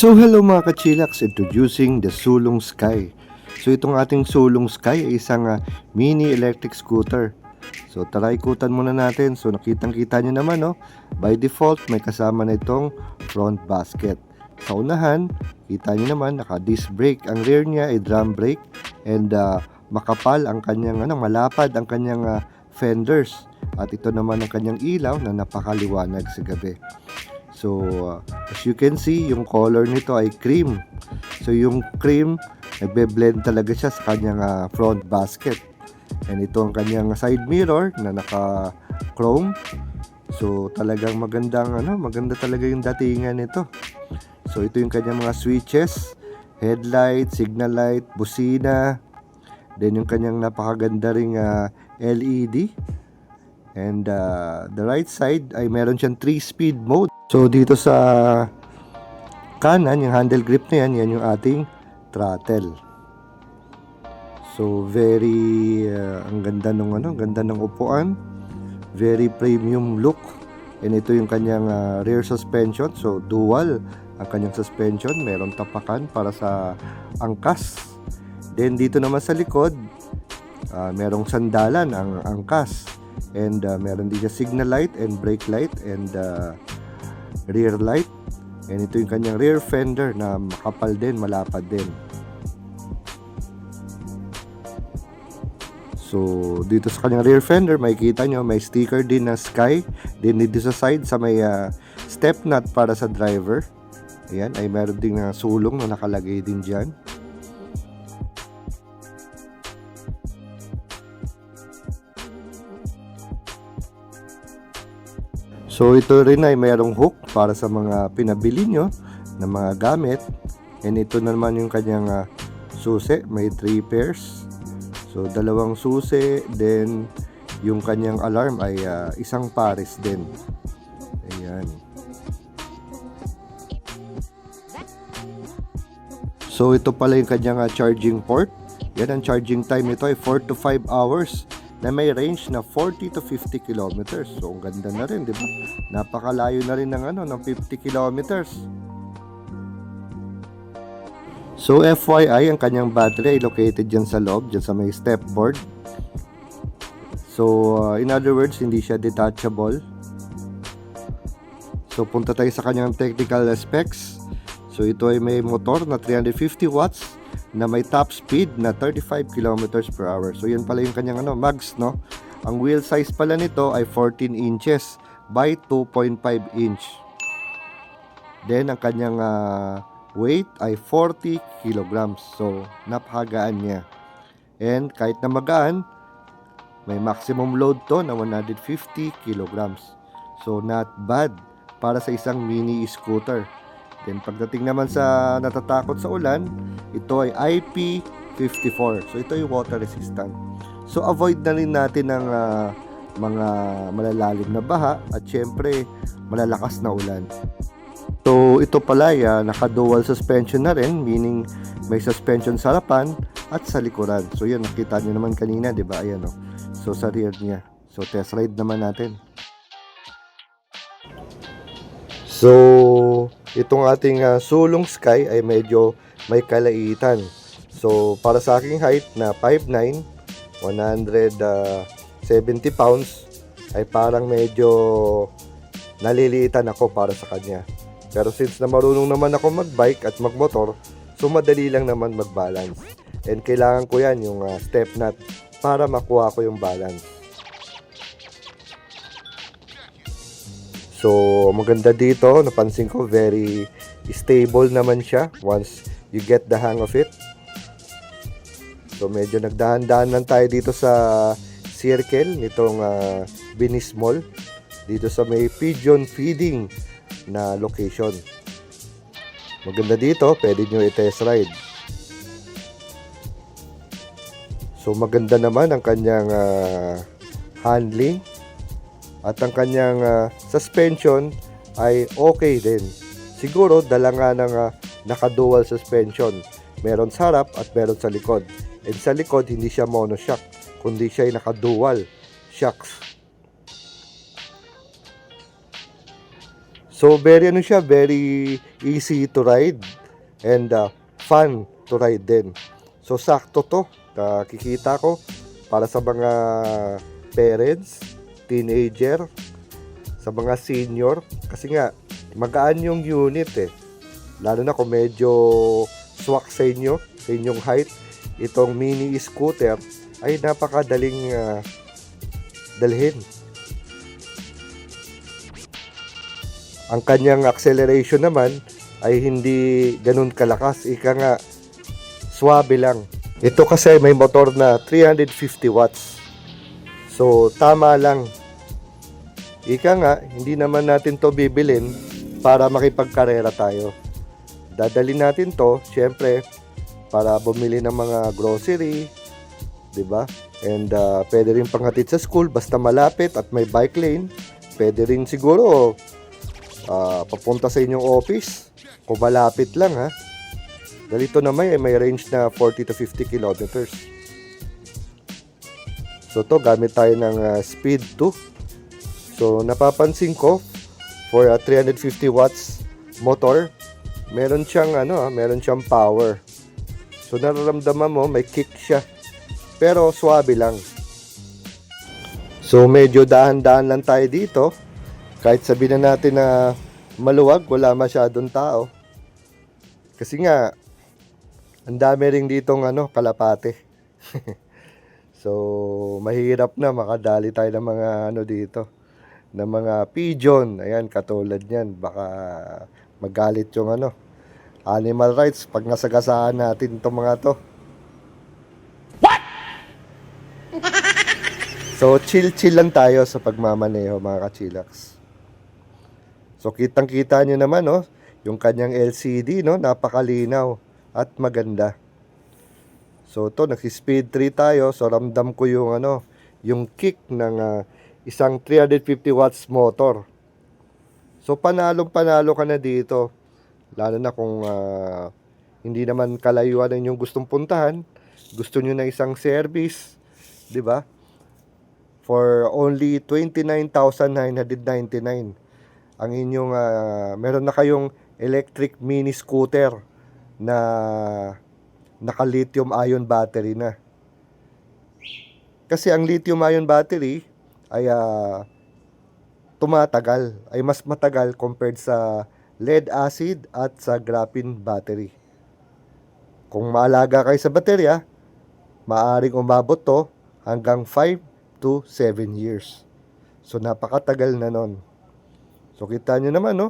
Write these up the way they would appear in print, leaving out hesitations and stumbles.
So hello mga kachilaks, introducing the Sulong Sky. So itong ating Sulong Sky ay isang mini electric scooter. So tara ikutan muna natin. So nakitang kita nyo naman, no? By default may kasama na itong front basket. Sa unahan, kita nyo naman naka disc brake. Ang rear niya ay drum brake. And makapal ang kanyang malapad ang kanyang fenders. At ito naman ang kanyang ilaw na napakaliwanag sa gabi. So, as you can see, yung color nito ay cream. So, yung cream, nagbe-blend talaga siya sa kanyang front basket. And ito ang kanyang side mirror na naka-chrome. So, talagang maganda talaga yung datingan nito. So, ito yung kanyang mga switches, headlight, signal light, busina. Then, yung kanyang napakaganda ring LED. And the right side ay meron siyang 3-speed mode. So dito sa kanan, yung handle grip na yan yung ating throttle. So very ang ganda ng upuan. Very premium look. And ito yung kanyang rear suspension. So dual ang kanyang suspension, meron tapakan para sa angkas. Then dito naman sa likod, merong sandalan ang angkas. And meron din siya signal light and brake light and rear light. And ito yung kanyang rear fender na makapal din, malapad din. So dito sa kanyang rear fender, makikita nyo may sticker din na Sky. Then dito sa side sa may step nut para sa driver. Ayan, ay meron din sulong na nakalagay din dyan. So ito rin ay mayroong hook para sa mga pinabili nyo na mga gamit. And ito naman yung kanyang susi, may 3 pairs. So dalawang susi, then yung kanyang alarm ay isang pares din. Ayan. So ito pala yung kanyang charging port. Yan ang charging time nito ay 4 to 5 hours. Na may range na 40 to 50 kilometers. So, ang ganda na rin, di ba? Napakalayo na rin ng 50 kilometers. So, FYI, ang kanyang battery ay located dyan sa loob, dyan sa may step board. So, in other words, hindi siya detachable. So, punta tayo sa kanyang technical specs. So, ito ay may motor na 350 watts. Na may top speed na 35 kilometers per hour. So yan pala yung kanyang mags, no? Ang wheel size pala nito ay 14 inches by 2.5 inch. Then ang kanyang weight ay 40 kilograms. So napakagaan niya. And kahit na magaan, may maximum load to na 150 kilograms. So not bad para sa isang mini scooter. Then pagdating naman sa natatakot sa ulan, ito ay IP54. So ito yung water resistant. So avoid na rin natin ng mga malalalim na baha at syempre malalakas na ulan. So ito pala ay naka-dual suspension na rin, meaning may suspension sa harapan at sa likuran. So yan, nakita niyo naman kanina, 'di ba? Ayan, oh. So sa rear niya. So test ride naman natin. So itong ating Sulong Sky ay medyo may kalaitan. So para sa aking height na 5'9", 170 pounds, ay parang medyo naliliitan ako para sa kanya. Pero since na marunong naman ako magbike at magmotor, so madali lang naman magbalance. And kailangan ko yan yung step nut para makuha ko yung balance. So, maganda dito, napansin ko, very stable naman siya once you get the hang of it. So, medyo nagdahan-dahan lang tayo dito sa circle nitong Venice Mall. Dito sa may pigeon feeding na location. Maganda dito, pwede nyo i-test ride. So, maganda naman ang kanyang handling. At ang kanyang suspension ay okay din. Siguro dala nga ng naka-dual suspension. Meron sa harap at meron sa likod. And sa likod hindi siya monoshock, kundi siya ay naka-dual shocks. So very very easy to ride. and fun to ride din. So sakto to, nakikita ko para sa mga parents, teenager, sa mga senior, kasi nga magaan yung unit eh. Lalo na kung medyo swak sa inyo, sa inyong height, itong mini scooter ay napakadaling dalhin. Ang kanyang acceleration naman ay hindi ganun kalakas, ika nga swabe lang. Ito kasi may motor na 350 watts. So tama lang. Ika nga, hindi naman natin to bibilin para makipagkarera tayo. Dadalhin natin to, syempre, para bumili ng mga grocery, 'di ba? And pwede rin panghatid sa school basta malapit at may bike lane. Pwede rin siguro papunta sa inyong office kung malapit lang ha. Dito naman may range na 40 to 50 kilometers. So to gamit tayo ng speed 2. So napapansin ko for a 350 watts motor, meron siyang meron siyang power. So nararamdaman mo may kick siya. Pero swabe lang. So medyo dahan-dahan lang tayo dito. Kahit sabihin na natin na maluwag, wala masyadong tao. Kasi nga ang dami ring ditong kalapate. So mahirap na makadali tayo ng mga dito, ng mga pigeon. Ayan, katulad niyan, baka magalit yung animal rights pag nasagasaan natin itong mga to. So chill lang tayo sa pagmamaneho mga kachilaks. So kitang-kita nyo naman yung kanyang LCD napakalinaw at maganda. So to nagsi-speed 3 tayo, so ramdam ko yung yung kick ng isang 350 watts motor. So panalo ka na dito. Lalo na kung hindi naman kalayuan ang inyong gustong puntahan, gusto niyo na isang service, 'di ba? For only 29,999 ang inyong meron na kayong electric mini scooter na naka lithium ion battery na. Kasi ang lithium ion battery ay tumatagal, ay mas matagal compared sa lead acid at sa graphene battery. Kung maalaga kayo sa baterya, maaring umabot to hanggang 5 to 7 years. So napakatagal na nun. So kita nyo naman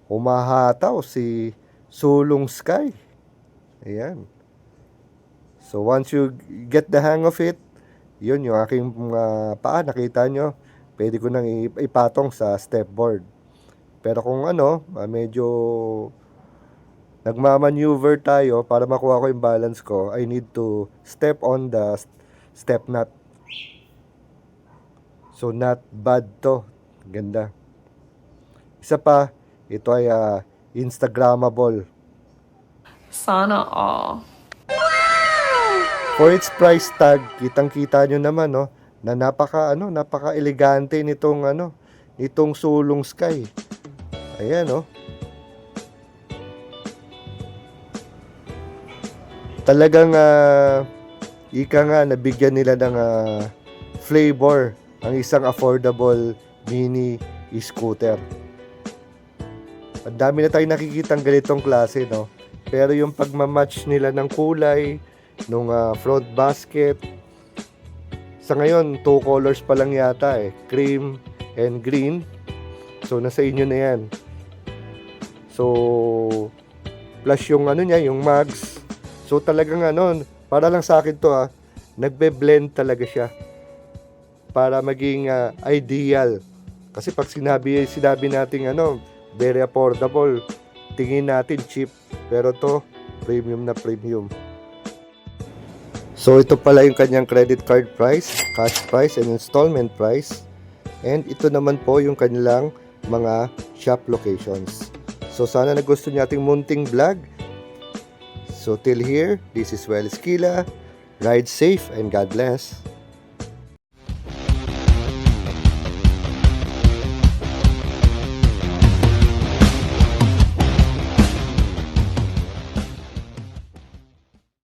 humahataw si Sulong Sky. Ayan. So once you get the hang of it, yun yung aking paa, nakita nyo, pwede ko nang ipatong sa step board. Pero kung medyo nagmamaneuver tayo para makuha ko yung balance ko, I need to step on the step nut. So not bad to. Ganda. Isa pa, ito ay Instagrammable. Sana all. For its price tag, kitang-kita nyo naman na napaka-elegante nitong Sulong Sky. Ayan Talagang ika nga nabigyan nila ng flavor ang isang affordable mini scooter. Ang dami na tayong nakikitang ganitong klase pero yung pagmamatch nila ng kulay nung front basket, sa ngayon 2 colors pa lang yata cream and green. So nasa inyo na yan. So plus yung yung mags. So talagang para lang sa akin to nagbe-blend talaga siya para maging ideal. Kasi pag sinabi natin very affordable, tingin natin cheap, pero to premium na premium. So ito pala yung kanyang credit card price, cash price, and installment price. And ito naman po yung kanilang mga shop locations. So sana nagustuhan niyo ating munting vlog. So till here, this is Well Esquila. Ride safe and God bless.